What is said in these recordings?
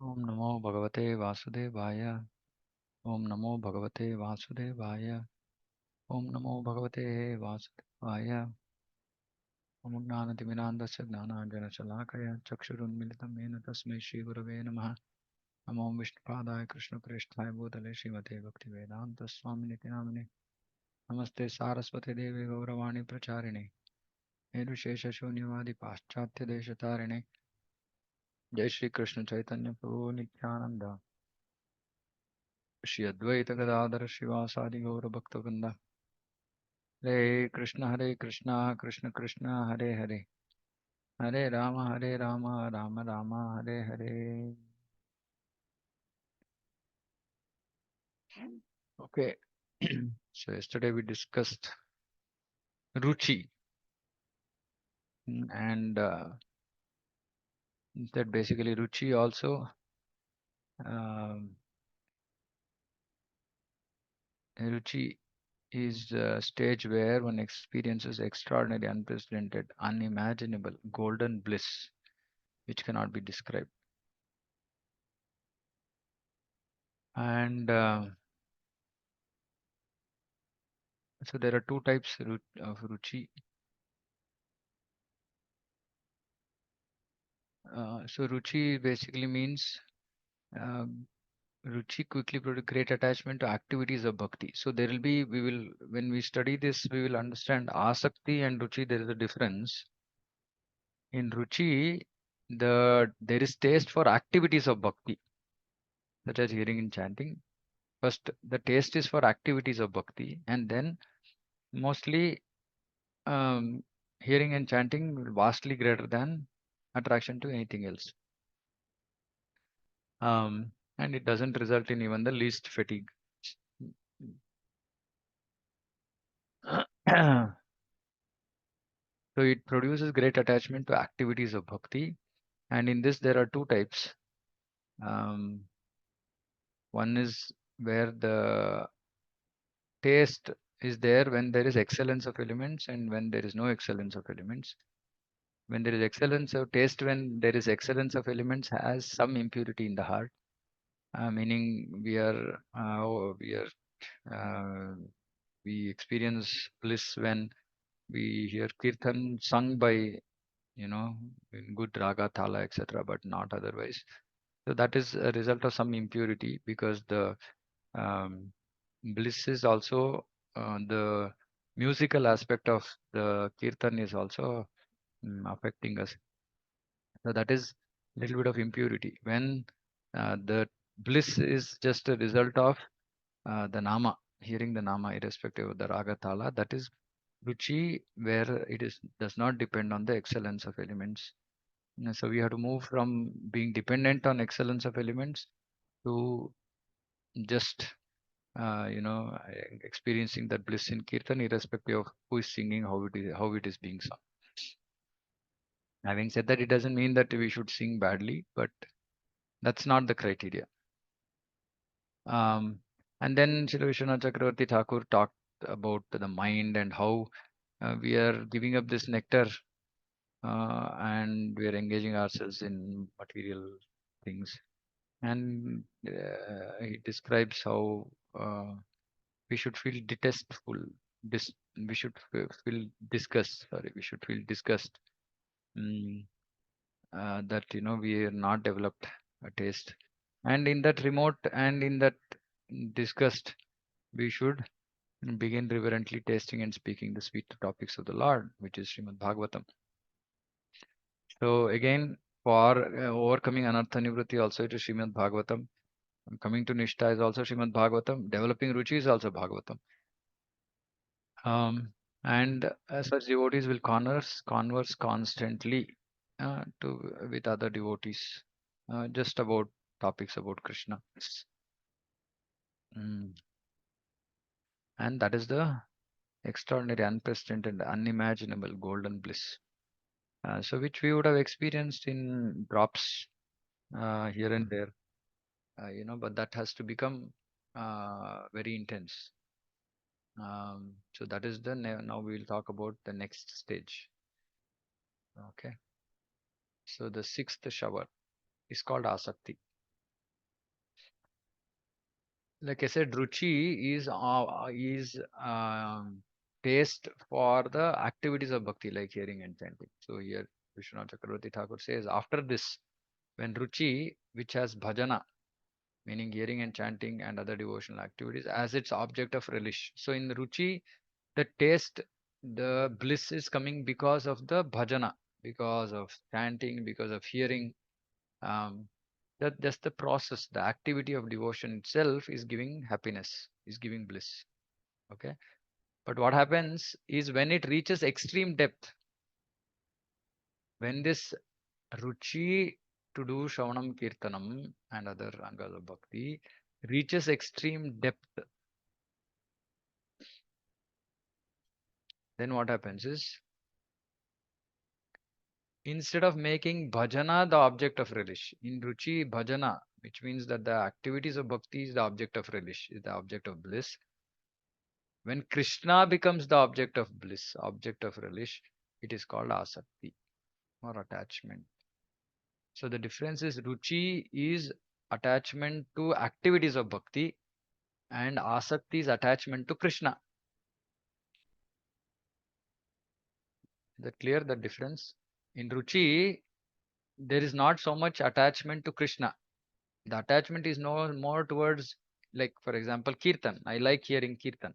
Om Namo Bhagavate Vasudevaya. Om Namo Bhagavate Vasudevaya. Om Namo Bhagavate Vasudevaya. Om Gnanatimirandasya Gnananjana Shalakaya Chakshurunmilitam Yena Tasmai Shri Gurave Namaha. Namo Vishnupadaya Krishna Preshthaya Bhutale Srimate Bhaktivedanta Swaminiti Namane. Namaste Saraswati Devi Gauravani Pracharine. Nirvishesha Shunyavadi Paschatya Deshatarine. Jai Shri Krishna Chaitanya Prabhu Nityananda. Shri Advaita Gadadhara Shivasadi Gaura Bhakta Hare Krishna, Krishna Krishna, Hare Hare, Hare Rama, Rama Rama, Hare Hare. Okay, so yesterday we discussed Ruchi, and that basically Ruchi also, um, Ruchi is a stage where one experiences extraordinary, unprecedented, unimaginable, golden bliss, which cannot be described. And so there are two types of Ruchi. So Ruchi basically means uh, Ruchi quickly produce great attachment to activities of bhakti. So there will be, we will, when we study this, we will understand Asakti and Ruchi, there is a difference. In Ruchi, there is taste for activities of bhakti, such as hearing and chanting. First, the taste is for activities of bhakti, and then mostly um, hearing and chanting vastly greater than attraction to anything else. And it doesn't result in even the least fatigue. So it produces great attachment to activities of bhakti, and in this there are two types. Um, One is where the taste is there when there is excellence of elements and when there is no excellence of elements. When there is excellence of taste, when there is excellence of elements has some impurity in the heart, meaning uh, we experience bliss when we hear kirtan sung by, in good raga thala etc., but not otherwise. So that is a result of some impurity, because the um, bliss is also the musical aspect of the kirtan is also affecting us. So that is a little bit of impurity. When the bliss is just a result of the nama, hearing the nama irrespective of the raga thala, that is ruchi, where it is does not depend on the excellence of elements. So we have to move from being dependent on excellence of elements to just experiencing that bliss in kirtan, irrespective of who is singing, how it is being sung. Having said that, it doesn't mean that we should sing badly, but that's not the criteria. Um, and then Sri Vishwanath Chakravarti Thakur talked about the mind and how we are giving up this nectar, and we are engaging ourselves in material things. And he describes how we should feel detestful. Dis- we should feel disgust. Sorry, we should feel disgust, mm, that we are not developed a taste. And in that remote and in that disgust, we should begin reverently tasting and speaking the sweet topics of the Lord, which is Srimad Bhagavatam. So again, for overcoming Anartha Nivritti, also it is Srimad Bhagavatam. Coming to Nishta is also Srimad Bhagavatam. Developing Ruchi is also Bhagavatam. And such devotees will converse constantly with other devotees, just about topics about Krishna. Mm. And that is the extraordinary, unprecedented, unimaginable golden bliss. So which we would have experienced in drops here and there, but that has to become very intense. So that is now we will talk about the next stage. Okay. So the sixth shower is called Asakti. Like I said, ruchi is taste for the activities of bhakti, like hearing and chanting. So here Vishwanath Chakravarti Thakur says, after this, when ruchi, which has bhajana, meaning hearing and chanting and other devotional activities, as its object of relish. So in ruchi, the taste, the bliss is coming because of the bhajana, because of chanting, because of hearing. Um, that just the process, the activity of devotion itself is giving happiness, is giving bliss. Okay. But what happens is when it reaches extreme depth, when this ruchi to do Shavanam Kirtanam and other angas of bhakti reaches extreme depth, then what happens is instead of making bhajana the object of relish, in ruchi bhajana, which means that the activities of bhakti is the object of relish, is the object of bliss. When Krishna becomes the object of bliss, object of relish, it is called asakti or attachment. So the difference is ruchi is attachment to activities of bhakti and asakti is attachment to Krishna. Is that clear, the difference? In ruchi, there is not so much attachment to Krishna. The attachment is no more towards, like, for example, Kirtan. I like hearing Kirtan.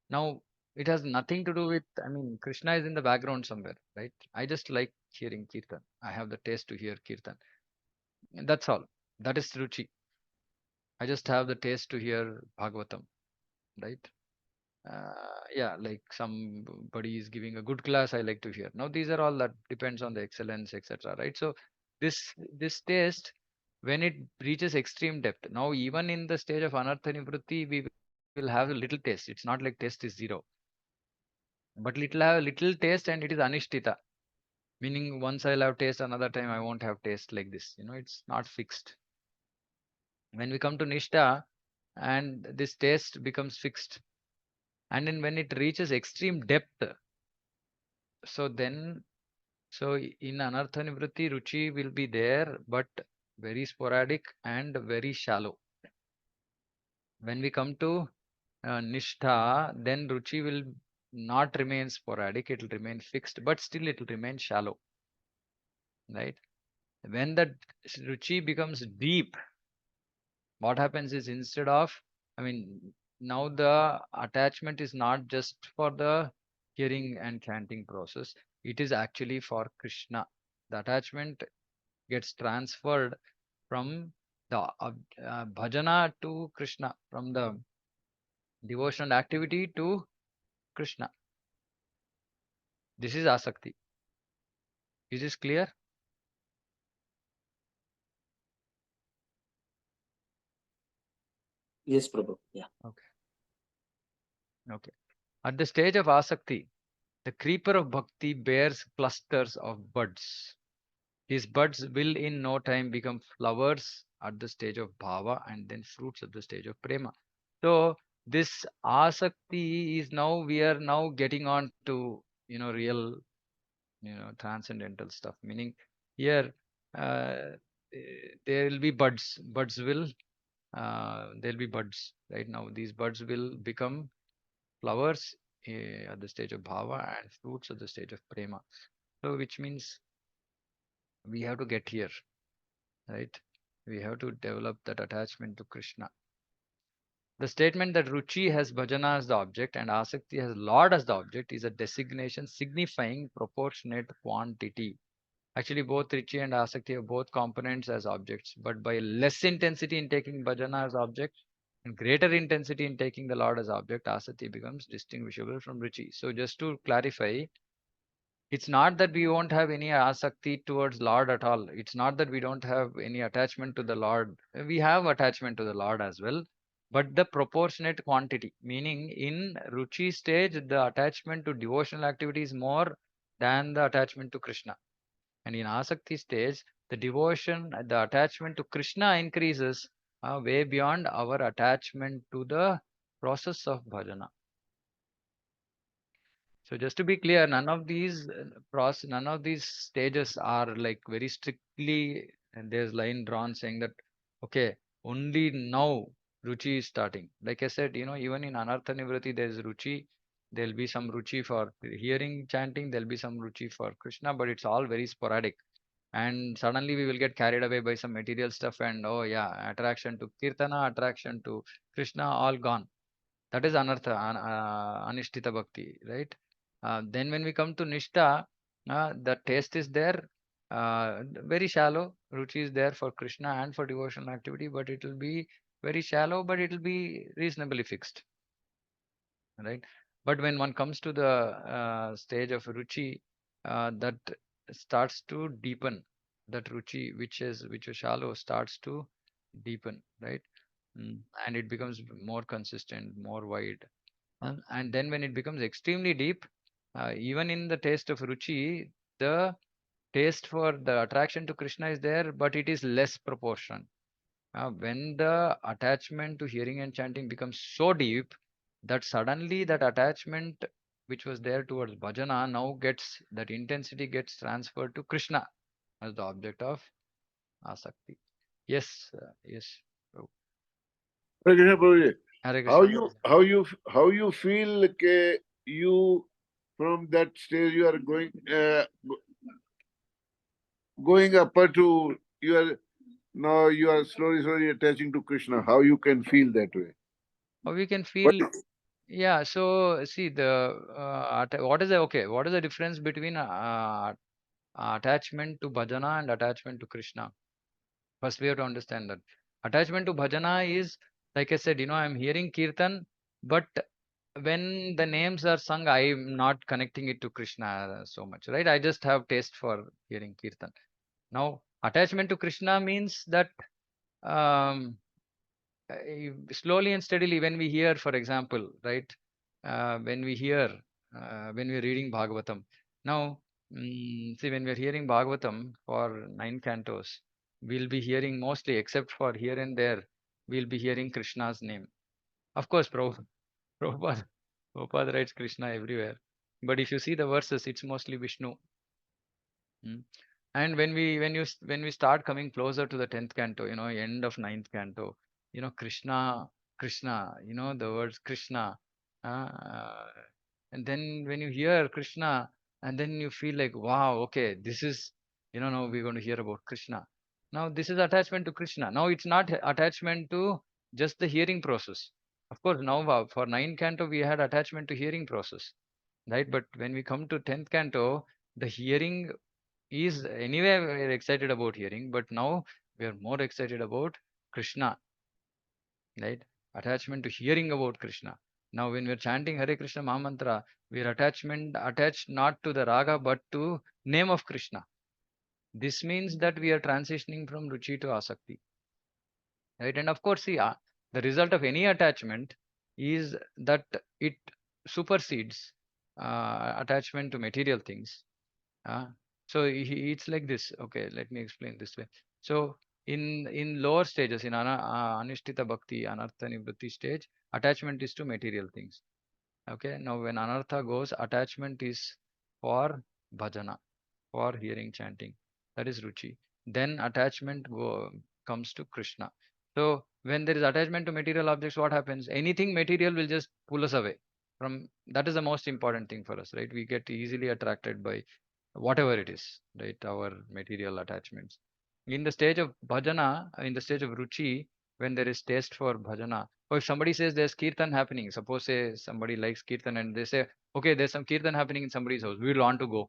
Now, it has nothing to do with, I mean, Krishna is in the background somewhere, right? I just like hearing Kirtan. I have the taste to hear Kirtan. And that's all. That is Ruchi. I just have the taste to hear Bhagavatam, right? Yeah, like somebody is giving a good class, I like to hear. Now, these are all that depends on the excellence, etc., right? So, this taste, when it reaches extreme depth, now even in the stage of anartha nivritti, we will have a little taste. It's not like taste is zero, but little have a little taste, and it is anishtita, meaning once I'll have taste, another time I won't have taste, like this. It's not fixed. When we come to nishta, and this taste becomes fixed, and then when it reaches extreme depth, so then, so in anartha nivritti, ruchi will be there, but very sporadic and very shallow. When we come to nishtha, then ruchi will not remain sporadic, it will remain fixed, but still it will remain shallow, right? When the ruchi becomes deep, what happens is, instead of, I mean, now the attachment is not just for the hearing and chanting process, it is actually for Krishna. The attachment gets transferred from the bhajana to Krishna, from the devotional activity to Krishna. This is asakti. Is this clear? Yes, Prabhu. Yeah. Okay. Okay. At the stage of asakti, the creeper of bhakti bears clusters of buds. His buds will in no time become flowers at the stage of bhava and then fruits at the stage of prema. So this asakti is now, we are now getting on to, real, transcendental stuff. Meaning here, there will be buds. There'll be buds. Right now, these buds will become flowers at the stage of bhava and fruits at the stage of prema. So which means we have to get here, right? We have to develop that attachment to Krishna. The statement that Ruchi has bhajana as the object and Asakti has Lord as the object is a designation signifying proportionate quantity. Actually, both Ruchi and Asakti have both components as objects, but by less intensity in taking bhajana as object and greater intensity in taking the Lord as object, Asakti becomes distinguishable from Ruchi. So, just to clarify, it's not that we won't have any asakti towards Lord at all. It's not that we don't have any attachment to the Lord. We have attachment to the Lord as well, but the proportionate quantity, meaning in Ruchi stage, the attachment to devotional activity is more than the attachment to Krishna. And in Asakti stage, the devotion, the attachment to Krishna increases way beyond our attachment to the process of bhajana. So just to be clear, none of these stages are like very strictly, and there's line drawn saying that, okay, only now. Ruchi is starting. Like I said, even in Anartha Nivrati, there is Ruchi. There'll be some Ruchi for hearing chanting, there'll be some Ruchi for Krishna, but it's all very sporadic. And suddenly we will get carried away by some material stuff, and oh yeah, attraction to Kirtana, attraction to Krishna, all gone. That is Anartha, Anishtita Bhakti, right? Then when we come to Nishta, the taste is there, very shallow. Ruchi is there for Krishna and for devotional activity, but it will be very shallow, but it will be reasonably fixed, right? But when one comes to the stage of Ruchi, that starts to deepen. That Ruchi, which is shallow, starts to deepen, right? And it becomes more consistent, more wide. And then when it becomes extremely deep, even in the taste of Ruchi, the taste for the attraction to Krishna is there, but it is less proportion. When the attachment to hearing and chanting becomes so deep that suddenly that attachment which was there towards bhajana now gets that intensity gets transferred to Krishna as the object of asakti. Yes, yes. Oh, Hare Krishna, Prabhuji. Hare How Krishna. you how you how you feel like you from that stage you are going upper to you are now you are slowly attaching to Krishna. How you can feel that way? Or we can What feel, yeah. So see the what is the okay? What is the difference between attachment to bhajana and attachment to Krishna? First, we have to understand that attachment to bhajana is, like I said, I'm hearing kirtan, but when the names are sung, I'm not connecting it to Krishna so much, right? I just have taste for hearing kirtan. Now, attachment to Krishna means that um, slowly and steadily, when we hear, for example, right, when we're reading Bhagavatam. Now, see, when we're hearing Bhagavatam for 9 cantos, we'll be hearing mostly, except for here and there, we'll be hearing Krishna's name. Of course, Prabhupada, Prabhupada writes Krishna everywhere. But if you see the verses, it's mostly Vishnu. Mm. And when we start coming closer to the 10th canto, end of ninth canto, Krishna, Krishna, the words Krishna, uh, and then when you hear Krishna, and then you feel like, wow, okay, this is, now we're going to hear about Krishna. Now this is attachment to Krishna. Now it's not attachment to just the hearing process. Of course, now for 9 canto we had attachment to hearing process, right? But when we come to 10th canto, the hearing is anyway we're excited about hearing, but now we are more excited about Krishna, right? Attachment to hearing about Krishna. Now when we're chanting Hare Krishna Mahamantra, we're attached not to the raga but to name of Krishna. This means that we are transitioning from Ruchi to Asakti, right? And of course, see, the result of any attachment is that it supersedes attachment to material things. Uh, so it's like this. Okay, let me explain this way. So in lower stages, in Anishtita Bhakti, Anartha Nivritti stage, attachment is to material things. Okay, now when Anartha goes, attachment is for bhajana, for hearing chanting. That is Ruchi. Then comes to Krishna. So when there is attachment to material objects, what happens? Anything material will just pull us away from. That is the most important thing for us, right? We get easily attracted by whatever it is, right? Our material attachments. In the stage of bhajana, in the stage of ruchi, when there is taste for bhajana, or if somebody says there's kirtan happening, suppose say somebody likes kirtan and they say, okay, there's some kirtan happening in somebody's house, we will want to go.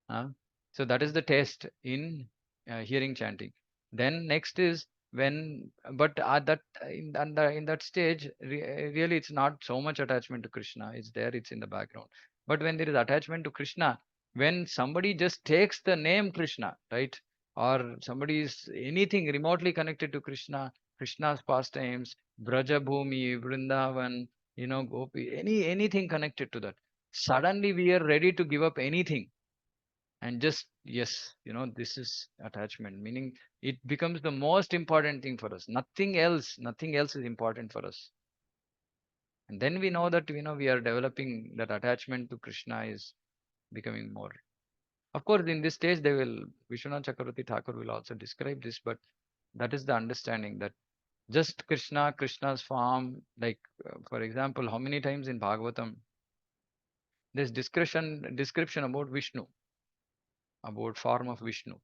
uh, so that is the test in hearing chanting. Then next is when, but at that in that stage, really it's not so much attachment to Krishna. It's there, it's in the background. But when there is attachment to Krishna, when somebody just takes the name Krishna, right, or somebody is anything remotely connected to Krishna, Krishna's pastimes, Braja Bhumi, Vrindavan, Gopi, anything connected to that. Suddenly we are ready to give up anything and just yes, this is attachment, meaning it becomes the most important thing for us. Nothing else is important for us. And then we know that we are developing that attachment to Krishna is becoming more. Of course, in this stage, they will Vishwanath Chakravarti Thakur will also describe this, but that is the understanding that Just Krishna, Krishna's form. Like, for example, how many times in Bhagavatam there's description about Vishnu, about form of Vishnu.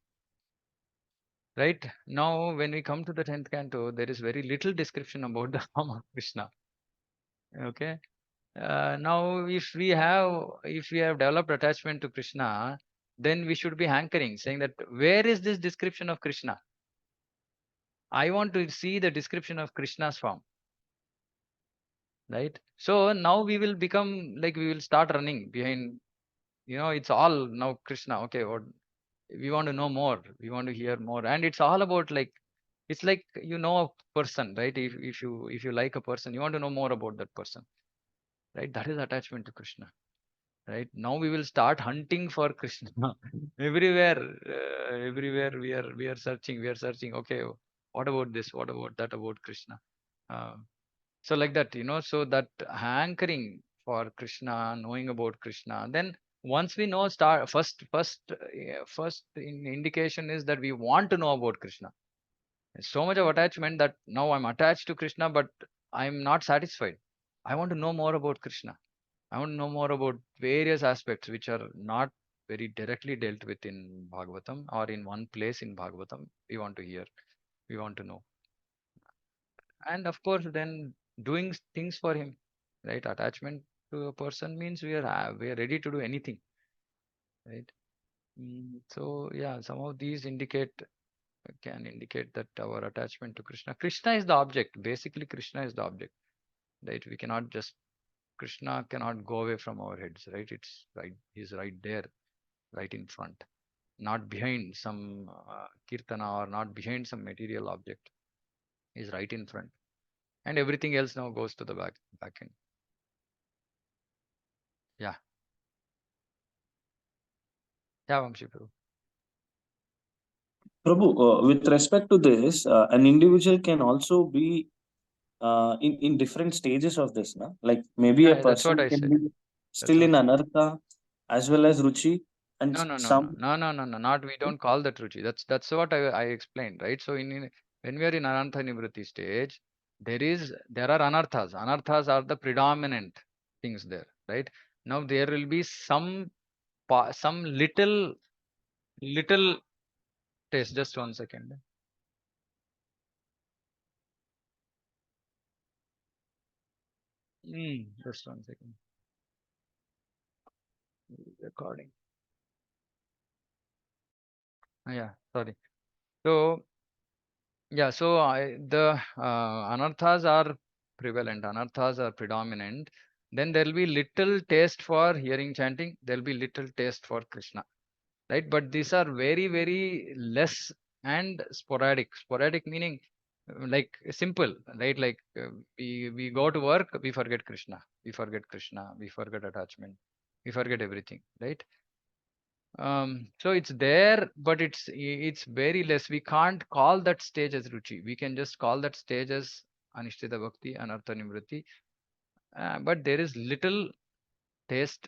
Right now, when we come to the 10th canto, there is very little description about the form of Krishna. Okay. Now, if we have developed attachment to Krishna, then we should be hankering, saying that where is this description of Krishna? I want to see the description of Krishna's form, right? So now we will become like we will start running behind. It's all now Krishna. Okay, what we want to know more, we want to hear more, and it's all about like it's like a person, right? If you like a person, you want to know more about that person, right? That is attachment to Krishna. Right now we will start hunting for Krishna everywhere. Everywhere we are searching. Okay, what about this, what about that, about Krishna? uh, so like that, so that hankering for Krishna, knowing about Krishna, then once we know, start first indication is that we want to know about Krishna. There's so much of attachment that now I'm attached to Krishna, but I'm not satisfied. I want to know more about Krishna. I want to know more about various aspects which are not very directly dealt with in Bhagavatam or in one place in Bhagavatam. We want to hear, we want to know. And of course, then doing things for him, right? Attachment to a person means we are ready to do anything, right? So, yeah, some of these can indicate that our attachment to Krishna is the object. Basically, Krishna is the object, right? We cannot just Krishna cannot go away from our heads, right? It's right. He's right there, right in front, not behind some kirtana or not behind some material object. He's right in front, and everything else now goes to the back end. Yeah, yeah, Vamshi Prabhu. Prabhu, with respect to this, an individual can also be in different stages of this, na? Like maybe Yeah, a yeah, that's what person I can said. be That's still what. in anartha as well as ruchi, and No, no, no, no, some. no, no, no, no. Not we don't call that ruchi. That's what I explained, right? So when we are in anartha nivritti stage, there are anarthas. Anarthas are the predominant things there, right? Now there will be some little taste. Just 1 second. Just 1 second. Recording. Yeah, sorry. So yeah, so the anarthas are prevalent, anarthas are predominant. Then there will be little taste for hearing chanting. There will be little taste for Krishna, right? But these are very, very less and sporadic. Sporadic meaning like simple, right? Like we go to work, we forget Krishna, we forget Krishna, we forget attachment, we forget everything, right? So it's there, but it's very less. We can't call that stage as ruchi. We can just call that stage as anishtita bhakti, anartha nimritti. But there is little taste.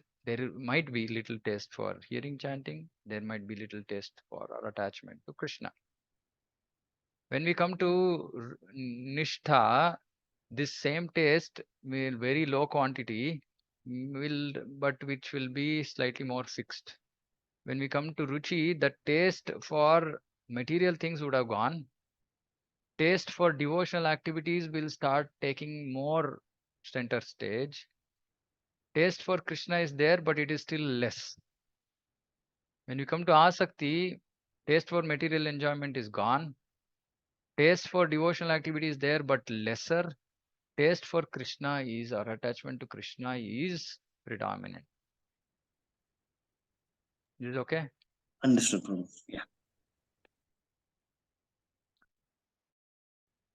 Might be little taste for hearing chanting. There might be little taste for our attachment to Krishna. When we come to nishtha, this same taste will very low quantity will, but which will be slightly more fixed. When we come to ruchi, the taste for material things would have gone. Taste for devotional activities will start taking more center stage. Taste for Krishna is there, but it is still less. When we come to Asakti, taste for material enjoyment is gone. Taste for devotional activity is there, but lesser. Taste for Krishna is, or attachment to Krishna is predominant. Is it okay? Understood, Prabhu. Yeah.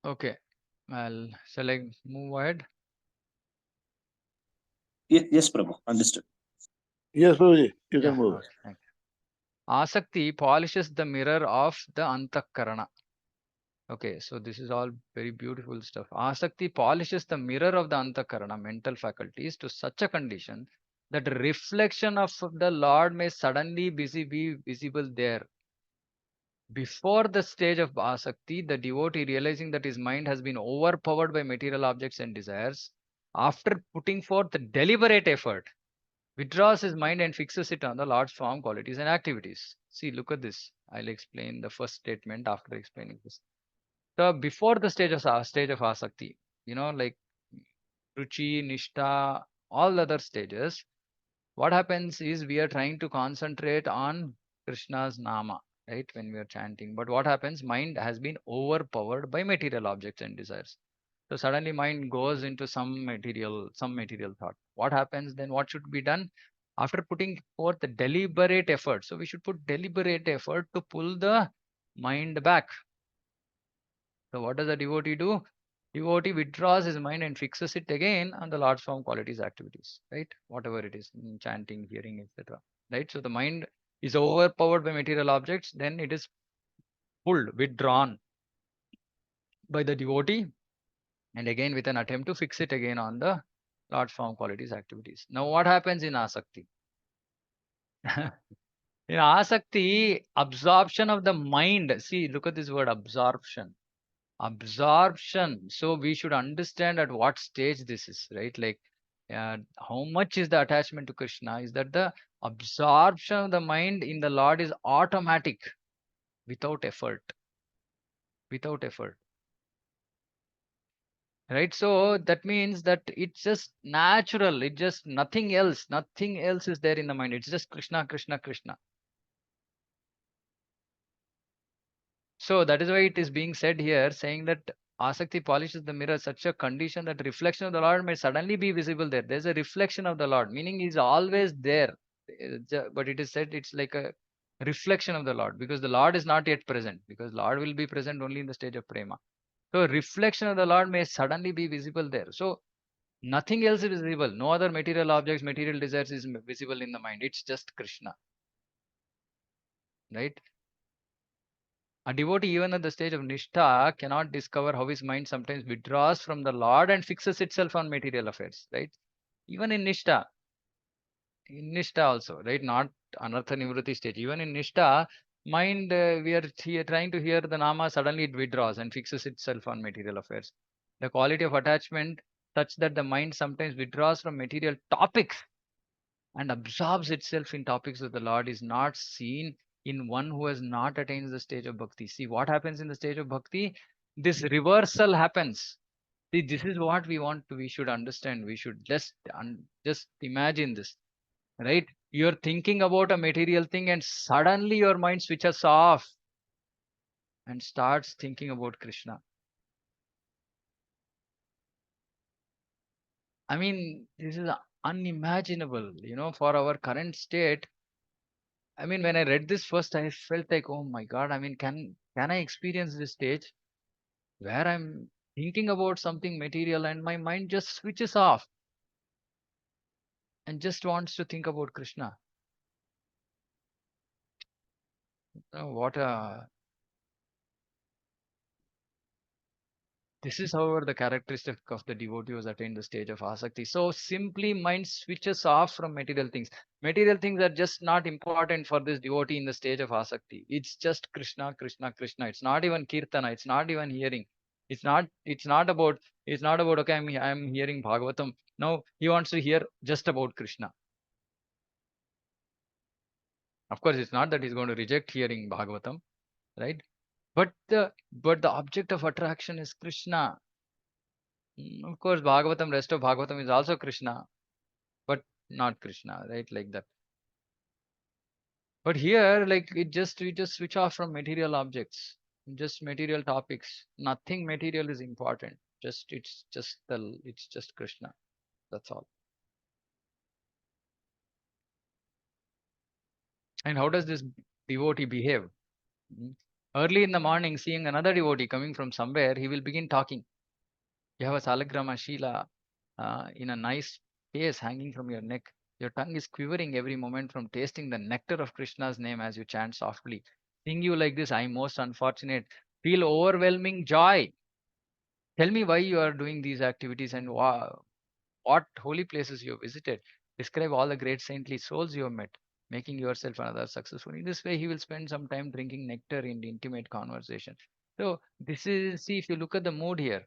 Okay. Well, shall I move ahead? Yes, Prabhu. Understood. Yes, Prabhuji, you Yeah. can move. Okay. Thank you. Asakti polishes the mirror of the antakarana. Okay, so this is all very beautiful stuff. Asakti polishes the mirror of the antakarana, mental faculties, to such a condition that reflection of the Lord may suddenly be visible there. Before the stage of Asakti, the devotee, realizing that his mind has been overpowered by material objects and desires, after putting forth the deliberate effort, withdraws his mind and fixes it on the Lord's form, qualities, and activities. See, look at this. I'll explain the first statement after explaining this. So, before the stage of Asakti, like Ruchi, Nishta, all other stages, what happens is we are trying to concentrate on Krishna's Nama, right? When we are chanting. But what happens? Mind has been overpowered by material objects and desires. So suddenly mind goes into some material thought. What happens then? What should be done? After putting forth the deliberate effort. So we should put deliberate effort to pull the mind back. So what does the devotee do? Devotee withdraws his mind and fixes it again on the Lord's form, qualities, activities, right? Whatever it is, chanting, hearing, etc. Right? So the mind is overpowered by material objects, then it is pulled, withdrawn by the devotee, and again with an attempt to fix it again on the Lord's form, qualities, activities. Now, what happens in Asakti? In Asakti, absorption of the mind. See, look at this word absorption. Absorption. So we should understand at what stage this is, right? Like, how much is the attachment to Krishna? Is that the absorption of the mind in the Lord is automatic, without effort, without effort, right? So that means that it's just natural. It just nothing else is there in the mind. It's just Krishna, Krishna, Krishna. So that is why it is being said here, saying that Asakti polishes the mirror such a condition that reflection of the Lord may suddenly be visible there. There's a reflection of the Lord, meaning He's always there. But it is said it's like a reflection of the Lord because the Lord is not yet present, because Lord will be present only in the stage of prema. So reflection of the Lord may suddenly be visible there. So nothing else is visible. No other material objects, material desires is visible in the mind. It's just Krishna, right? A devotee, even at the stage of Nishtha, cannot discover how his mind sometimes withdraws from the Lord and fixes itself on material affairs, right? Even in Nishtha also, right? Not Anartha Nivruti stage. Even in Nishtha, mind, we are trying to hear the Nama, suddenly it withdraws and fixes itself on material affairs. The quality of attachment such that the mind sometimes withdraws from material topics and absorbs itself in topics of the Lord is not seen in one who has not attained the stage of bhakti. See what happens in the stage of bhakti? This reversal happens. See, this is what we should understand. We should just imagine this, right? You're thinking about a material thing and suddenly your mind switches off and starts thinking about Krishna. I mean, this is unimaginable, for our current state. I mean, when I read this first, I felt like, oh my God, I mean, can I experience this stage where I'm thinking about something material and my mind just switches off and just wants to think about Krishna? What a This is, however, the characteristic of the devotee who has attained the stage of asakti. So simply mind switches off from material things. Material things are just not important for this devotee in the stage of asakti. It's just Krishna, Krishna, Krishna. It's not even kirtana. It's not even hearing. It's not about, okay, I'm hearing Bhagavatam. No, he wants to hear just about Krishna. Of course, it's not that he's going to reject hearing Bhagavatam, right? But the object of attraction is Krishna. Of course, Bhagavatam, rest of Bhagavatam is also Krishna, but not Krishna, right? Like that. But here, like we just switch off from material objects, just material topics. Nothing material is important. It's just Krishna. That's all. And how does this devotee behave? Mm. Early in the morning, seeing another devotee coming from somewhere, he will begin talking. You have a salagrama shila in a nice case hanging from your neck. Your tongue is quivering every moment from tasting the nectar of Krishna's name as you chant softly. Seeing you like this, I am most unfortunate. Feel overwhelming joy. Tell me why you are doing these activities and what holy places you have visited. Describe all the great saintly souls you have met. making yourself another successful. In this way, he will spend some time drinking nectar in the intimate conversation. So this is, see, if you look at the mood here,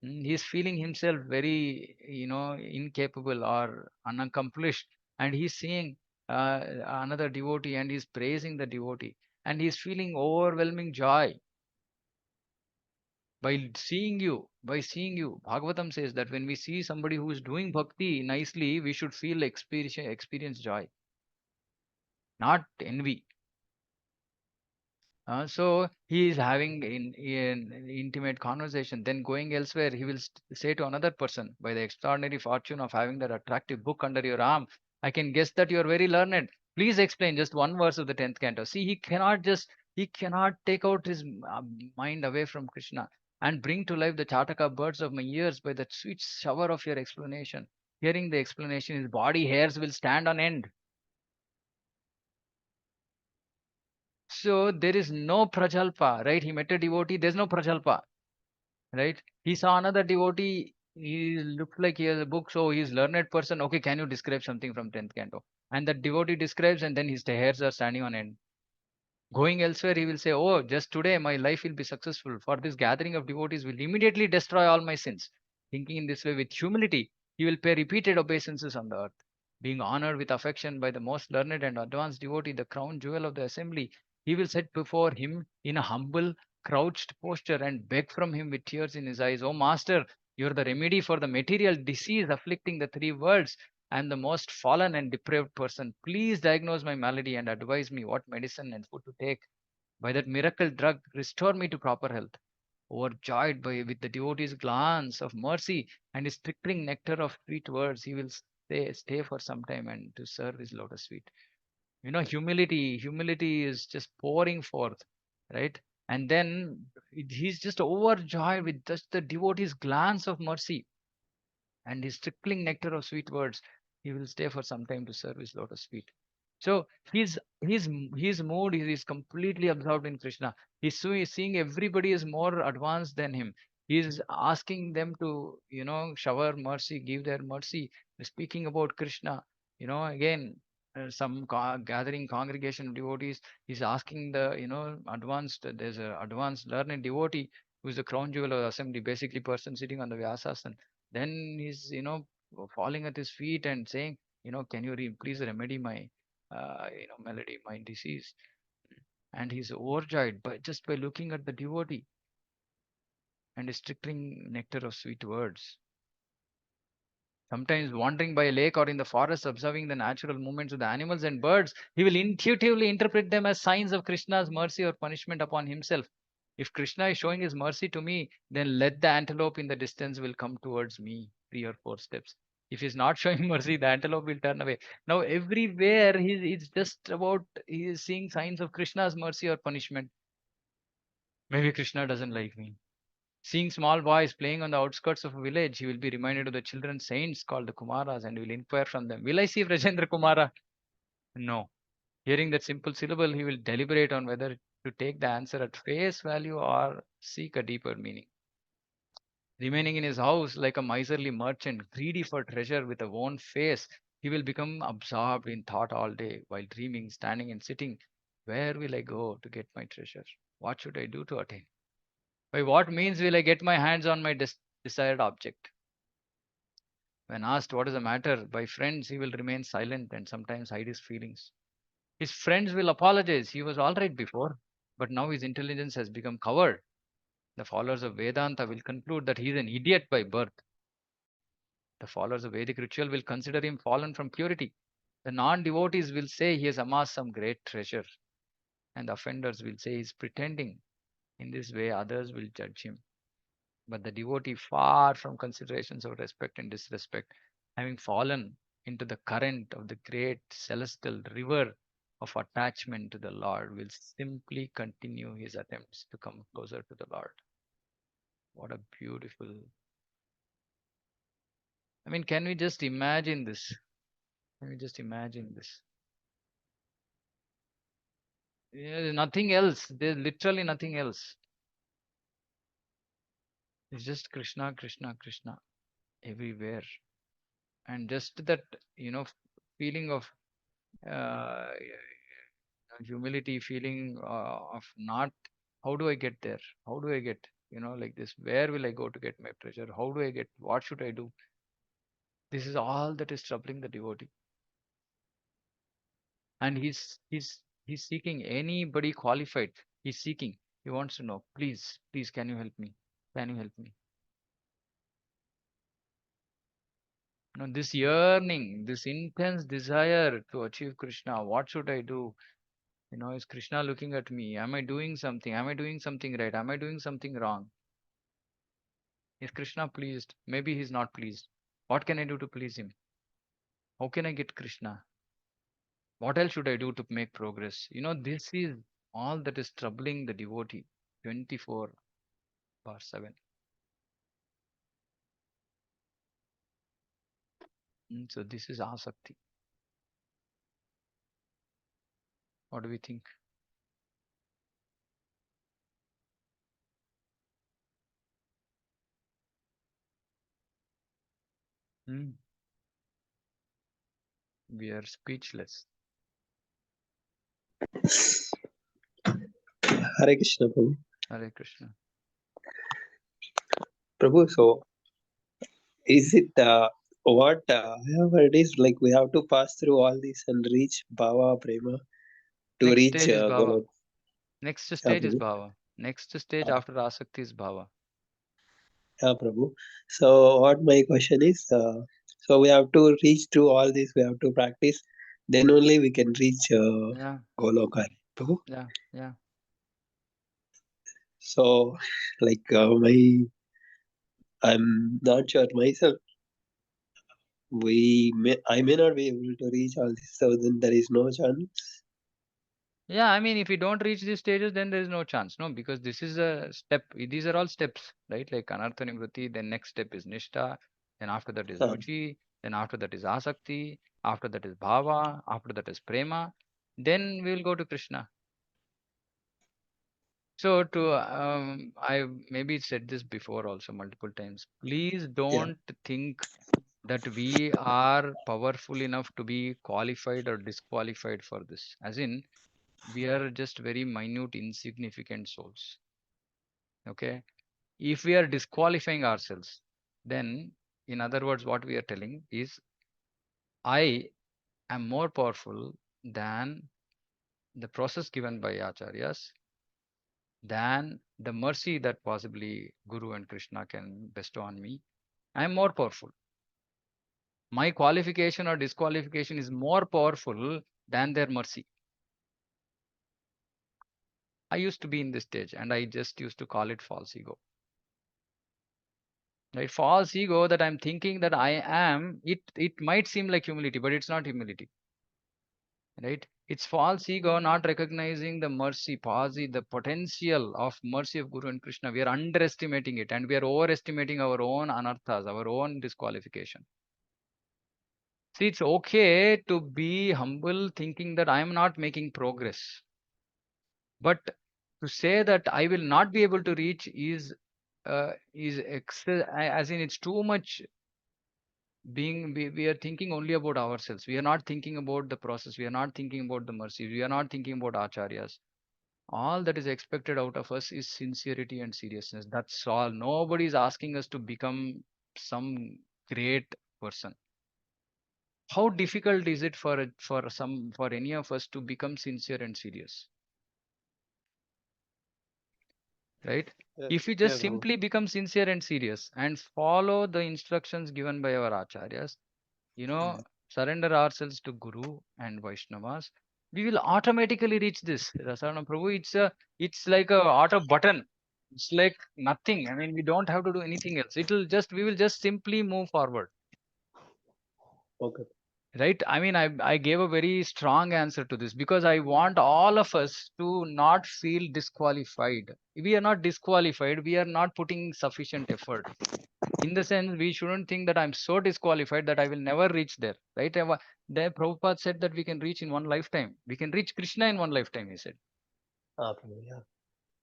he's feeling himself very, incapable or unaccomplished, and he's seeing another devotee and he's praising the devotee, and he's feeling overwhelming joy by seeing you. Bhagavatam says that when we see somebody who is doing bhakti nicely, we should feel experience joy, not envy. So he is having in intimate conversation. Then going elsewhere, he will say to another person, by the extraordinary fortune of having that attractive book under your arm, I can guess that you are very learned. Please explain just one verse of the 10th canto. See, he cannot take out his mind away from Krishna and bring to life the Chataka birds of my ears by that sweet shower of your explanation. Hearing the explanation, his body hairs will stand on end. So there is no prajalpa, right? He met a devotee, there's no prajalpa, right? He saw another devotee, he looked like he has a book, so he's learned person. Okay, can you describe something from 10th canto? And the devotee describes, and then his hairs are standing on end. Going elsewhere, he will say, oh, just today my life will be successful. For this gathering of devotees will immediately destroy all my sins. Thinking in this way with humility, he will pay repeated obeisances on the earth. Being honored with affection by the most learned and advanced devotee, the crown jewel of the assembly, he will sit before him in a humble, crouched posture and beg from him with tears in his eyes, oh Master, you are the remedy for the material disease afflicting the three worlds. I am the most fallen and depraved person. Please diagnose my malady and advise me what medicine and food to take. By that miracle drug, restore me to proper health. Overjoyed by with the devotee's glance of mercy and his trickling nectar of sweet words, he will stay for some time and to serve his lotus feet. Humility is just pouring forth, right? And then he's just overjoyed with just the devotee's glance of mercy and his trickling nectar of sweet words. He will stay for some time to serve his lotus feet. So his mood is completely absorbed in Krishna. He's seeing everybody is more advanced than him. He's asking them to, shower mercy, give their mercy. Speaking about Krishna, again, some gathering congregation of devotees. He's asking the, advanced. There's a advanced learned devotee who's the crown jewel of the assembly, basically person sitting on the Vyasasana. Then he's, falling at his feet and saying, can you please remedy my, melody, my disease? And he's overjoyed by just by looking at the devotee and his trickling nectar of sweet words. Sometimes wandering by a lake or in the forest, observing the natural movements of the animals and birds, he will intuitively interpret them as signs of Krishna's mercy or punishment upon himself. If Krishna is showing his mercy to me, then let the antelope in the distance will come towards me 3 or 4 steps. If he's not showing mercy, the antelope will turn away. Now, everywhere it's just about he is seeing signs of Krishna's mercy or punishment. Maybe Krishna doesn't like me. Seeing small boys playing on the outskirts of a village, he will be reminded of the children saints called the Kumaras and will inquire from them, will I see Rajendra Kumara? No. Hearing that simple syllable, he will deliberate on whether to take the answer at face value or seek a deeper meaning. Remaining in his house like a miserly merchant, greedy for treasure with a worn face, he will become absorbed in thought all day while dreaming, standing and sitting. Where will I go to get my treasure? What should I do to attain? By what means will I get my hands on my desired object? When asked what is the matter by friends, he will remain silent and sometimes hide his feelings. His friends will apologize. He was all right before, but now his intelligence has become covered. The followers of Vedanta will conclude that he is an idiot by birth. The followers of Vedic ritual will consider him fallen from purity. The non devotees will say he has amassed some great treasure, and the offenders will say he is pretending. In this way, others will judge him. But the devotee, far from considerations of respect and disrespect, having fallen into the current of the great celestial river of attachment to the Lord, will simply continue his attempts to come closer to the Lord. What a beautiful. I mean, can we just imagine this? Can we just imagine this? There's nothing else. There's literally nothing else. It's just Krishna, Krishna, Krishna everywhere. And just that, feeling of humility, feeling of not, how do I get there? How do I get, like this? Where will I go to get my treasure? How do I get? What should I do? This is all that is troubling the devotee, and he's seeking anybody qualified. He's seeking. He wants to know. Please, please, can you help me? Can you help me? This yearning, this intense desire to achieve Krishna. What should I do? Is Krishna looking at me? Am I doing something? Am I doing something right? Am I doing something wrong? Is Krishna pleased? Maybe he's not pleased. What can I do to please him? How can I get Krishna? What else should I do to make progress? This is all that is troubling the devotee 24/7. So this is Asakti. What do we think? Hmm? We are speechless. Hare Krishna, Prabhu. Hare Krishna. Prabhu, so is it what however it is like we have to pass through all this and reach Bhava Prema to Next reach stage is Bhava. Golok? Next Yeah, stage is Prabhu. Bhava. Next stage Uh, after Asakti is Bhava. yeah, Prabhu. So what my question is, so we have to reach through all this. We have to practice. Then only we can reach Yeah, Goloka, Prabhu. yeah, yeah. So like I'm not sure myself. I may not be able to reach all this. So then there is no chance. Yeah, I mean, if we don't reach these stages, then there is no chance. No, because this is a step. These are all steps, right? Like Anartha Nivritti, then next step is Nishta, then after that is Uh, Ruchi, then after that is Asakti, after that is Bhava, after that is Prema, then we will go to Krishna. So I maybe said this before also multiple times. Please yeah. don't think that we are powerful enough to be qualified or disqualified for this. As in, we are just very minute, insignificant souls. Okay. If we are disqualifying ourselves, then in other words, what we are telling is, I am more powerful than the process given by acharyas, than the mercy that possibly Guru and Krishna can bestow on me. I am more powerful. My qualification or disqualification is more powerful than their mercy. I used to be in this stage and I just used to call it false ego. Right? False ego, that I'm thinking that I am, it might seem like humility, but it's not humility. Right? It's false ego not recognizing the mercy, the potential of mercy of Guru and Krishna. We are underestimating it and we are overestimating our own anarthas, our own disqualification. See, it's okay to be humble, thinking that I am not making progress. But to say that I will not be able to reach is as in it's too much. We are thinking only about ourselves. We are not thinking about the process. We are not thinking about the mercy. We are not thinking about acharyas. All that is expected out of us is sincerity and seriousness. That's all. Nobody is asking us to become some great person. How difficult is it for any of us to become sincere and serious? Right? Yeah, If we yeah, just Prabhu. simply become sincere and serious and follow the instructions given by our acharyas, Mm. surrender ourselves to Guru and Vaishnavas, we will automatically reach this. Rasana Prabhu, it's like a auto button. It's like nothing. I mean, we don't have to do anything else. We will just simply move forward. Okay. Right? I mean, I gave a very strong answer to this because I want all of us to not feel disqualified. We are not disqualified. We are not putting sufficient effort. In the sense, we shouldn't think that I'm so disqualified that I will never reach there. Right? The Prabhupada said that we can reach in one lifetime. We can reach Krishna in one lifetime, he said. Prabhu, yeah.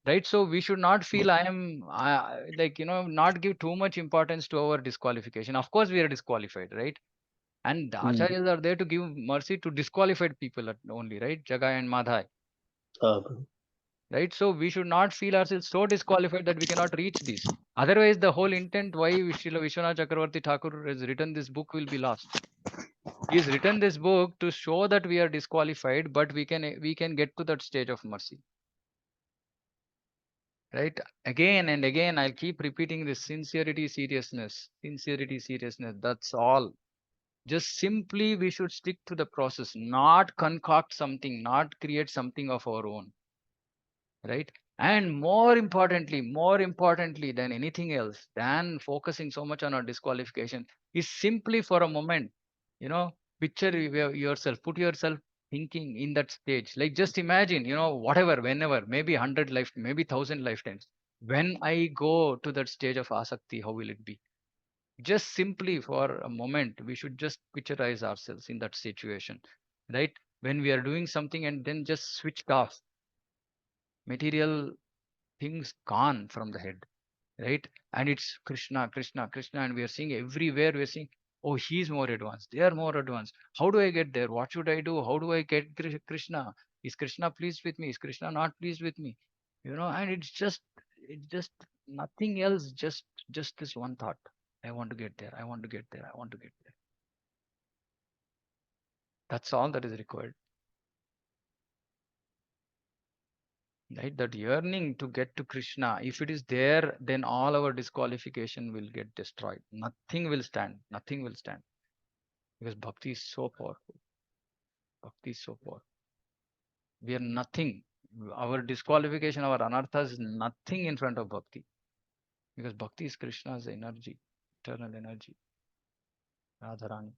Right? So we should not feel not give too much importance to our disqualification. Of course, we are disqualified, right? And the acharyas are there to give mercy to disqualified people only, right? Jagai and Madhai. Right? So we should not feel ourselves so disqualified that we cannot reach this. Otherwise, the whole intent why Srila Vishwanath Chakravarti Thakur has written this book will be lost. He has written this book to show that we are disqualified, but we can get to that stage of mercy. Right? Again and again, I'll keep repeating this: sincerity, seriousness, sincerity, seriousness. That's all. Just simply we should stick to the process, not concoct something, not create something of our own. Right? And more importantly than anything else, than focusing so much on our disqualification, is simply for a moment, picture yourself, put yourself thinking in that stage. Like just imagine, whatever, whenever, maybe 100 life, maybe 1,000 lifetimes, when I go to that stage of asakti, how will it be? Just simply for a moment, we should just picturize ourselves in that situation, right? When we are doing something and then just switched off, material things gone from the head, right? And it's Krishna, Krishna, Krishna, and we are seeing everywhere. We are seeing, oh, he's more advanced. They are more advanced. How do I get there? What should I do? How do I get Krishna? Is Krishna pleased with me? Is Krishna not pleased with me? And it's just nothing else. Just this one thought. I want to get there. I want to get there. I want to get there. That's all that is required. Right? That yearning to get to Krishna, if it is there, then all our disqualification will get destroyed. Nothing will stand. Nothing will stand. Because bhakti is so powerful. Bhakti is so powerful. We are nothing. Our disqualification, our anarthas is nothing in front of bhakti. Because bhakti is Krishna's energy, eternal energy. Radharani.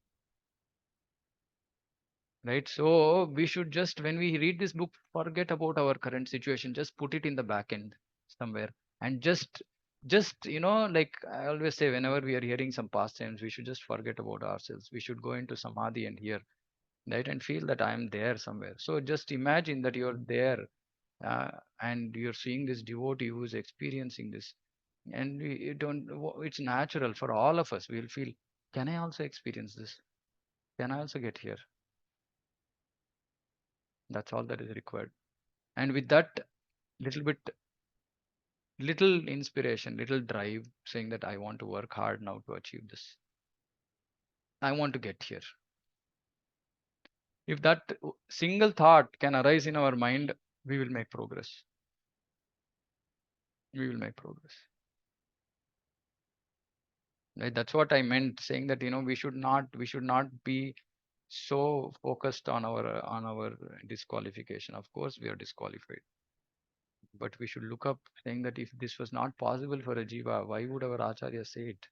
Right? So we should just, when we read this book, forget about our current situation. Just put it in the back end somewhere. And just like I always say, whenever we are hearing some pastimes, we should just forget about ourselves. We should go into samadhi and hear, right? And feel that I am there somewhere. So just imagine that you're there, and you're seeing this devotee who is experiencing this. And you don't, it's natural for all of us. We'll feel, can I also experience this? Can I also get here? That's all that is required. And with that little inspiration, little drive, saying that I want to work hard now to achieve this. I want to get here. If that single thought can arise in our mind, we will make progress. We will make progress. Right? That's what I meant, saying that we should not be so focused on our disqualification. Of course, we are disqualified, but we should look up, saying that if this was not possible for a jiva, why would our acharya say it?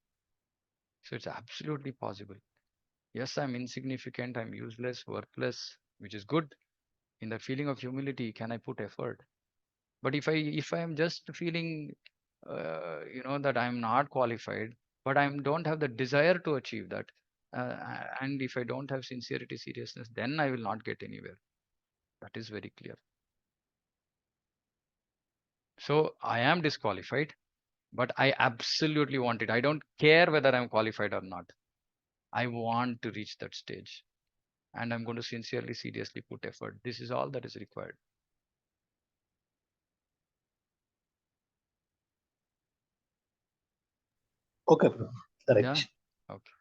So it's absolutely possible. Yes, I'm insignificant, I'm useless, worthless, which is good. In the feeling of humility, can I put effort? But if I am just feeling, that I'm not qualified, but I don't have the desire to achieve that, and if I don't have sincerity, seriousness, then I will not get anywhere. That is very clear. So I am disqualified, but I absolutely want it. I don't care whether I'm qualified or not. I want to reach that stage. And I'm going to sincerely, seriously put effort. This is all that is required. Okay, correct. Yeah. Okay.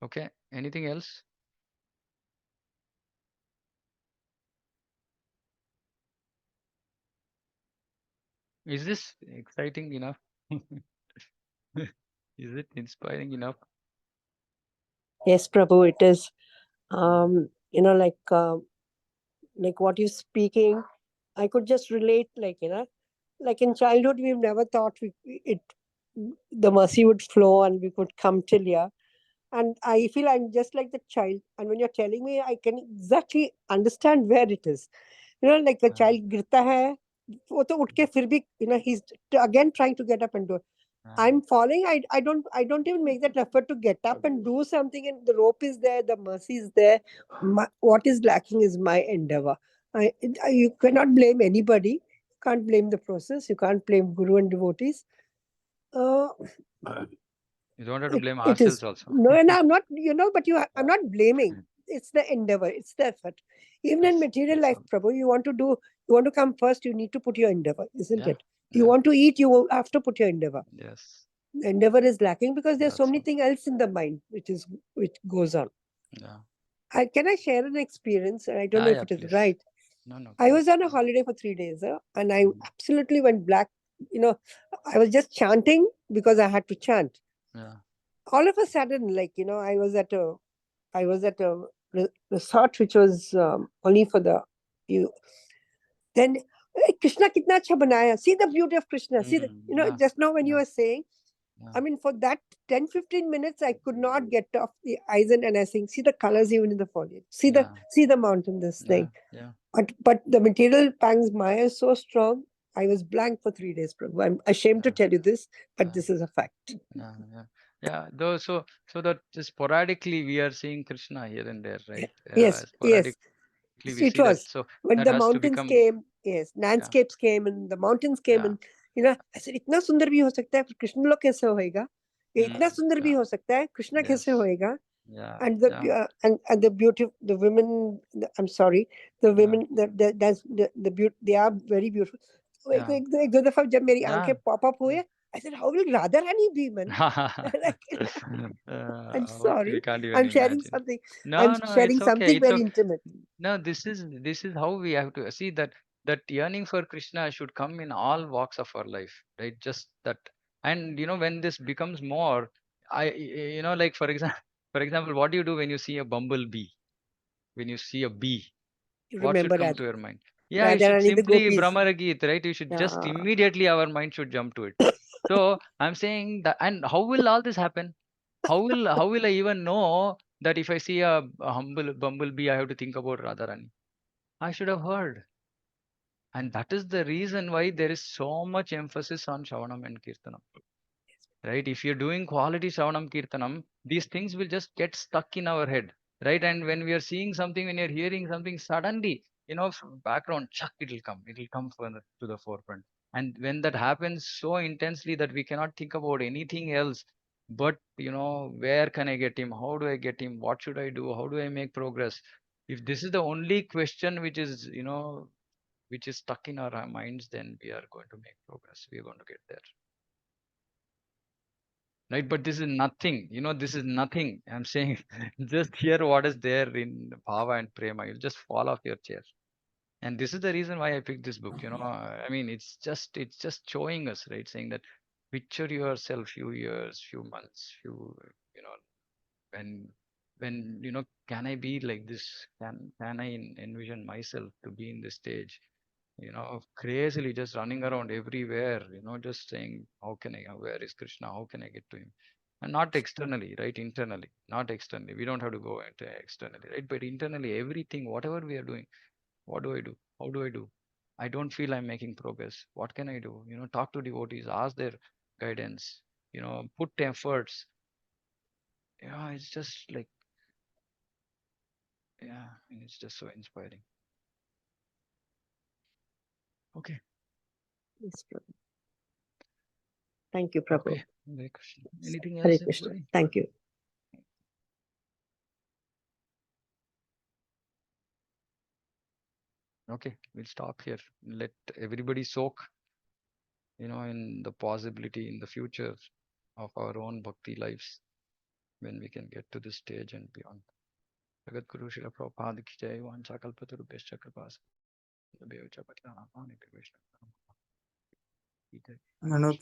Okay. Anything else? Is this exciting enough? Is it inspiring enough? Yes, Prabhu, it is. Like what you're speaking, I could just relate. Like in childhood, we've never thought the mercy would flow and we could come till here. And I feel I'm just like the child. And when you're telling me, I can exactly understand where it is. Like the child गिरता है, वो तो उठ के फिर भी, he's again trying to get up and do it. I'm falling. I don't even make that effort to get up and do something. And the rope is there, the mercy is there. What is lacking is my endeavor. You cannot blame anybody. You can't blame the process. You can't blame guru and devotees. You don't have to blame It is. ourselves also. No, and I'm not, but I'm not blaming. It's the endeavor, it's the effort. Even in Yes, material that's life, all. Prabhu, you want to come first, you need to put your endeavor, isn't Yeah, it? You yeah. want to eat, you have to put your endeavor. Yes, The endeavor is lacking because there's so that's many all. things else in the mind which goes on. Yeah. Can I share an experience? I don't know if Yeah, it is please. right. No, I was please. on a holiday for 3 days, and I Mhm. absolutely went black. I was just chanting because I had to chant. Yeah. All of a sudden, I was at a resort which was only for the you. Then Krishna kitna acha banaya. See the beauty of Krishna. See Yeah, just now when you yeah, were saying, yeah. I mean, for that 10-15 minutes, I could not get off the eyes and I saying, see the colors even in the foliage. See Yeah, the mountain, this yeah, thing. yeah. But the material pangs Maya is so strong. I was blank for 3 days, Prabhu. I'm ashamed to Yeah. tell you this, but Yeah. this is a fact. Yeah, yeah, yeah. Though, so that sporadically we are seeing Krishna here and there, right? Yes, Sporadically we see it that. was So when that the has to mountains become. came. Yes, Yeah, landscapes came and the mountains came, yeah. and I said, इतना सुंदर भी हो सकता है, फिर कृष्ण लोग कैसे होएगा? ये इतना सुंदर भी Yeah. हो सकता है, कृष्ण कैसे Yes. होएगा? Yeah. And the Yeah. and the beauty, the women. I'm sorry, the women. The beauty. They are very beautiful. So Yeah. एक दो दफा जब मेरी Yeah. आंखें pop up हुए, I said, how will Radha Rani be, man? I'm sorry. We can't even I'm sharing imagine. something. No, I'm no, sharing it's okay. something It's very okay. intimate. No, this is how we have to see that yearning for Krishna should come in all walks of our life, right? Just that, and when this becomes more, like for example, what do you do when you see a bumblebee? When you see a bee, You what should remember come Radha, to your mind? Yeah, you Radha should Rani, the simply gopis. Brahmaragit, right? You should just Yeah. immediately our mind should jump to it. So I'm saying that, and how will all this happen? How will I even know that if I see a humble bumblebee, I have to think about Radharani? I should have heard. And that is the reason why there is so much emphasis on Shravanam and Kirtanam. Right? If you're doing quality Shravanam Kirtanam, these things will just get stuck in our head. Right? And when we are seeing something, when you're hearing something, suddenly, from background, chuck, it'll come to the forefront. And when that happens so intensely that we cannot think about anything else, but where can I get him? How do I get him? What should I do? How do I make progress? If this is the only question which is stuck in our minds, then we are going to make progress. We are going to get there. Right? But this is nothing. This is nothing. I'm saying just hear what is there in Bhava and Prema. You'll just fall off your chair. And this is the reason why I picked this book. I mean, it's just showing us, right? Saying that picture yourself few years, few months, you know, when can I be like this? Can I envision myself to be in this stage? Crazily just running around everywhere, just saying, how can I, where is Krishna? How can I get to him? And not externally, right? Internally, not externally. We don't have to go into externally, right? But internally, everything, whatever we are doing, what do I do? How do I do? I don't feel I'm making progress. What can I do? Talk to devotees, ask their guidance, put efforts. Yeah, it's just like, yeah, and it's just so inspiring. Okay. Yes, Prabhu. Thank you, Prabhu. Okay. Hare Krishna. Anything Hare else, Krishna. anybody? Thank you. Okay, we'll stop here. Let everybody soak, in the possibility in the future of our own bhakti lives when we can get to this stage and beyond. Jagat Guru Srila Prabhupada ki jai, Vancha Kalpatarubhyascha Kripas. Manoj,